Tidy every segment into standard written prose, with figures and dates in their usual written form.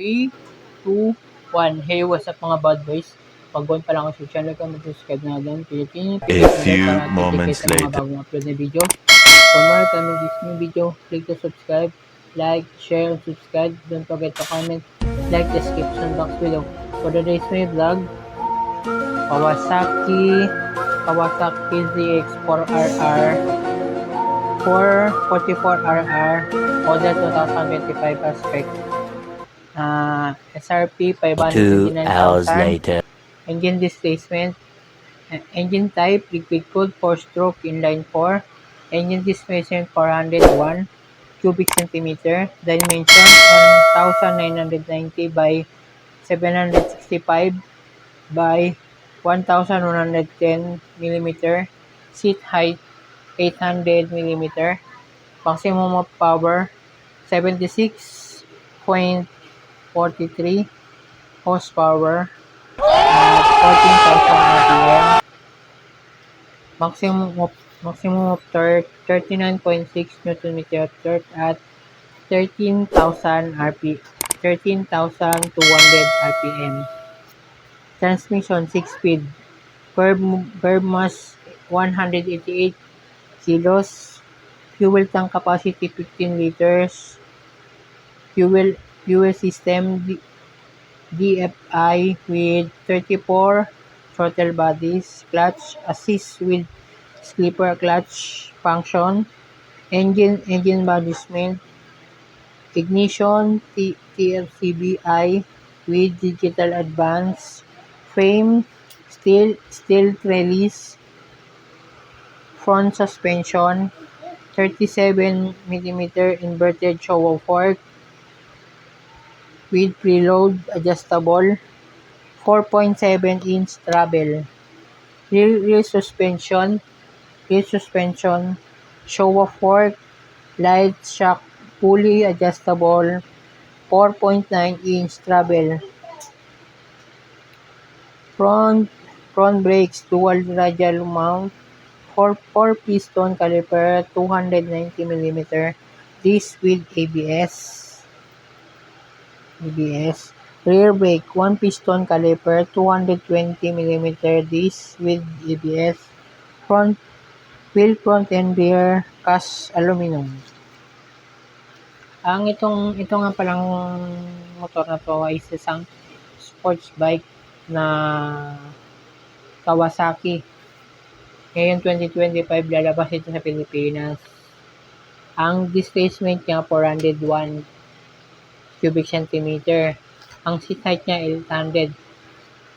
3, 2, 1. Hey, what's up mga bad boys? Pag-on pa lang ako sa channel ko, mag-subscribe na din. Pilitin A few para update moments sa mga later. bagong upload na video. For more coming this new video, click to subscribe, like, share, and subscribe. Don't forget to comment, like the description box below. For today's my vlog, Kawasaki ZX4RR 444RR model 2025 aspect. SRP 2 hours 529,000. later. Engine displacement. Engine type liquid cooled 4-stroke inline 4. Engine displacement 401 cubic centimeter. Dimension 1990 by 765 by 1110 millimeter. Seat height 800 millimeter. Maximum of power 76.43 horsepower at 14,000 RPM. Maximum of torque 39.6 Nm torque at 13,000 13,200 RPM. Transmission 6-speed. Curb mass 188 kilos. Fuel tank capacity 15 liters. Fuel system DFI with 34 throttle bodies. Clutch assist with slipper clutch function. Engine management. Ignition TFCBI with digital advance. Frame steel trellis. Front suspension 37 mm inverted show fork with preload adjustable 4.7-inch travel. Rear suspension show fork light shock fully adjustable 4.9-inch travel. Front brakes dual radial mount 4 piston caliper 290 mm. This with ABS. Rear brake 1 piston caliper 220 mm. This with ABS. Front and rear cast aluminum. Ito nga palang motor na to ay isang sports bike na Kawasaki. Ngayon 2025 lalabas ito sa Pilipinas. Ang displacement niya 401 cubic centimeter. Ang seat height niya 800.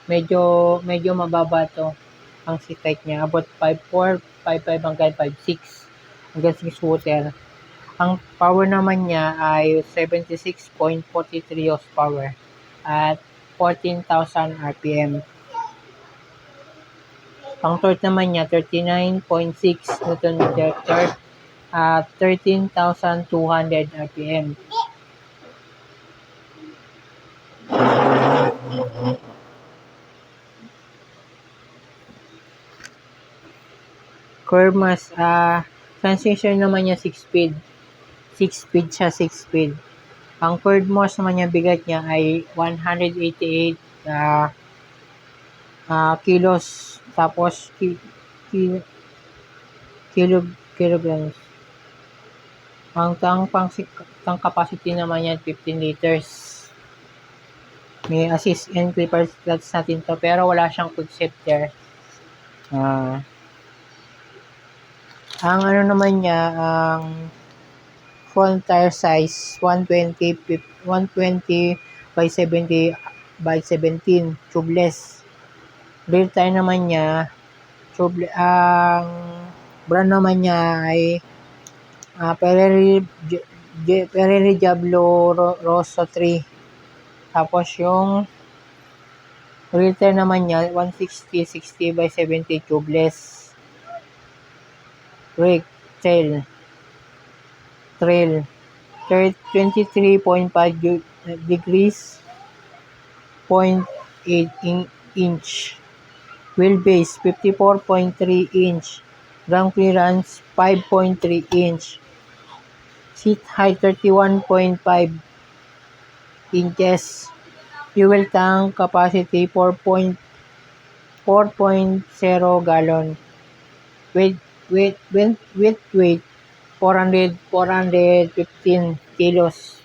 Medyo mababa to. Ang seat height niya about 5'4", 5'5" hanggang 5'6", hanggang 6 footer. Ang power naman niya ay 76.43 horsepower at 14,000 RPM. Ang torque naman niya 39.6 Nm torque at 13,200 RPM. Curb mass, transmission naman niya 6-speed. 6-speed siya, 6-speed. Ang curb mass naman niya, bigat niya ay 188 kilos. Tapos, kilograms. Ang tank capacity naman niya 15 liters. May assist and clipper clutch natin to, pero wala siyang quick shifter. Ang ano naman niya, ang front tire size 120 by 70 by 17 tubeless. Rear tire naman niya, ang brand naman niya ay Pirelli Diablo Rosso 3. Tapos yung rear tire naman niya 160 by 70 tubeless. Brake trail 23.5 degrees 0.8 inch. Wheelbase 54.3 inch. Ground clearance 5.3 inch. Seat height 31.5 inches. Fuel tank capacity 4.0 gallon. Weight 415 kilos.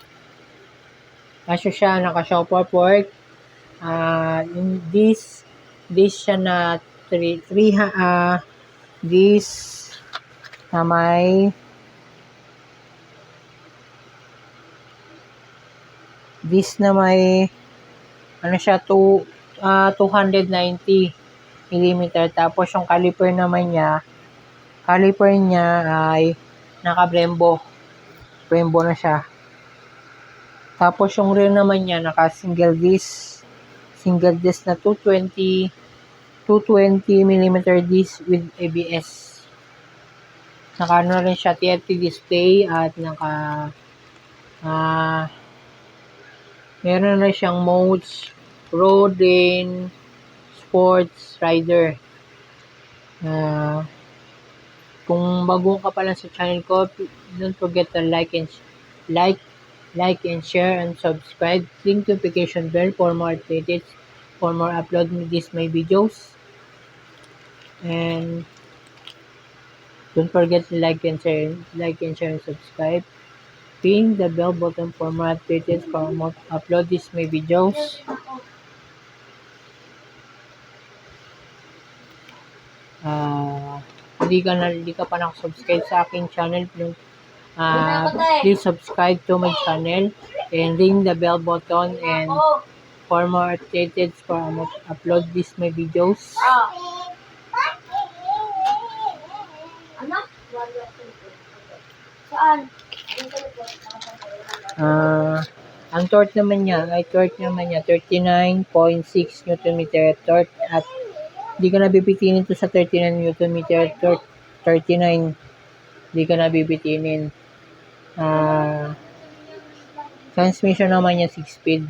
Kasya siya, naka-shopper port. This siya na 3 this na may ano siya 290 mm. Tapos yung caliper niya ay naka-Brembo na siya. Tapos yung rear naman niya naka single disc na 220 mm disc with ABS. Naka ano rin siya TFT display at meron na siyang modes, road, rain, sports, rider. Kung bago ka pa lang sa channel ko, don't forget to like and share and subscribe. Click notification bell for more updates, for more upload these my videos. And don't forget to like and share and subscribe. Ping the bell button for more updates, for more upload these my videos. Hindi ka pa nakasubscribe sa aking channel, please subscribe to my channel and ring the bell button and for more updates, for more upload these my videos. Saan? Ang torque naman niya 39.6 Nm torque at hindi ka nabibitinin to sa 39 Nm torque. 39 hindi ka nabibitinin. Transmission naman niya 6 speed.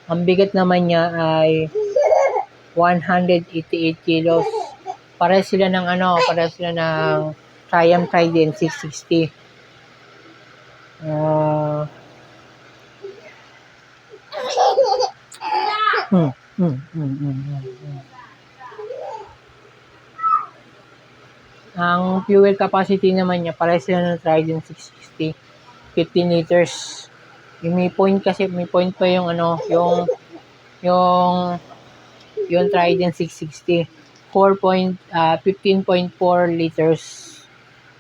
Ang bigat naman niya ay 188 kilos. Pares sila ng Triumph Trident 660. Ang fuel capacity naman niya pares sila ng Trident 660, 15 liters. May point pa yung yung Trident 660, 15.4 liters.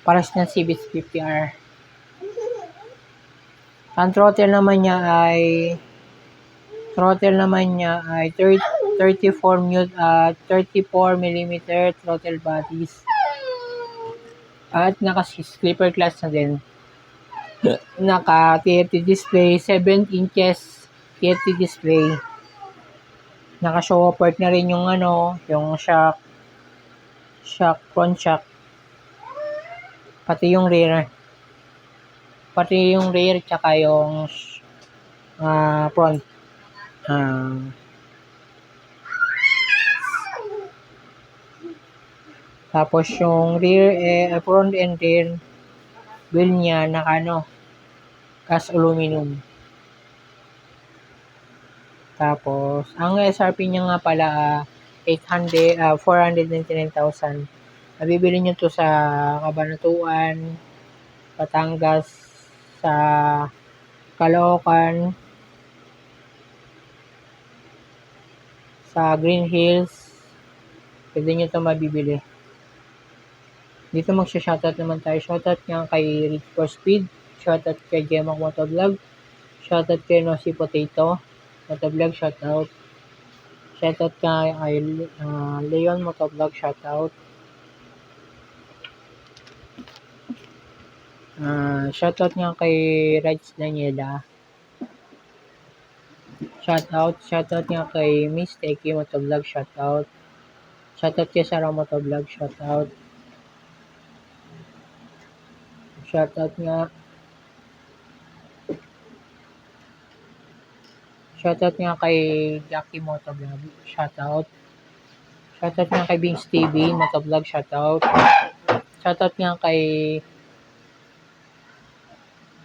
Pares ng Civic 50R. Ang throttle naman niya ay 34 mm throttle bodies. At naka-sleeper class na din. Naka-TFT display, 7 inches TFT display. Naka-show port na rin yung shock, front shock. Pati yung rear tsaka yung front. Tapos yung front and rear wheel niya cast aluminum. Tapos ang SRP niya nga pala 499,000. Nabibili niyo to sa Cabanatuan, Batangas, sa Caloocan, sa Green Hills. Pwede nyo ito mabibili. Dito magsha-shoutout naman tayo. Shoutout nga kay Rich for Speed. Shoutout kay Gemma Motovlog. Shoutout kay Nosy Potato Motovlog. Shoutout. Shoutout kay Leon Motovlog. Shoutout. Shoutout nga kay Rights Daniela. Shoutout nga kay Miss Teki Motovlog. Shoutout. Shoutout kay Sarah Motovlog. Shoutout. Shoutout nga kay Jackie Motovlog. Shoutout. Shoutout nga kay Bings TV Motovlog. Shoutout. Shoutout nga kay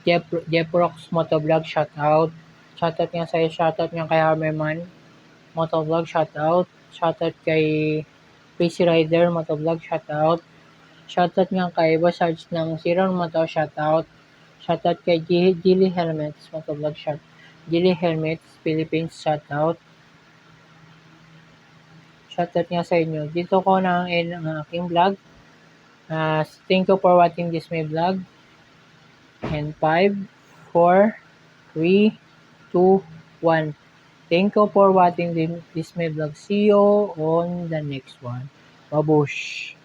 Jeprox Motovlog, shoutout. Shoutout nga sa'yo, shoutout nga kay Hammerman Motovlog, shoutout. Shoutout kay PC Rider Motovlog, shoutout. Shoutout nga kay Boss Sarge ng Siron Moto, shoutout. Shoutout kay Gilly Helmets Motovlog, Gilly Helmets Philippines, shoutout. Shoutout nga sa inyo. Dito ko na ang aking vlog. Thank you for watching this my vlog. And 5, 4, 3, 2, 1. Thank you for watching this my vlog. See you on the next one. Babush!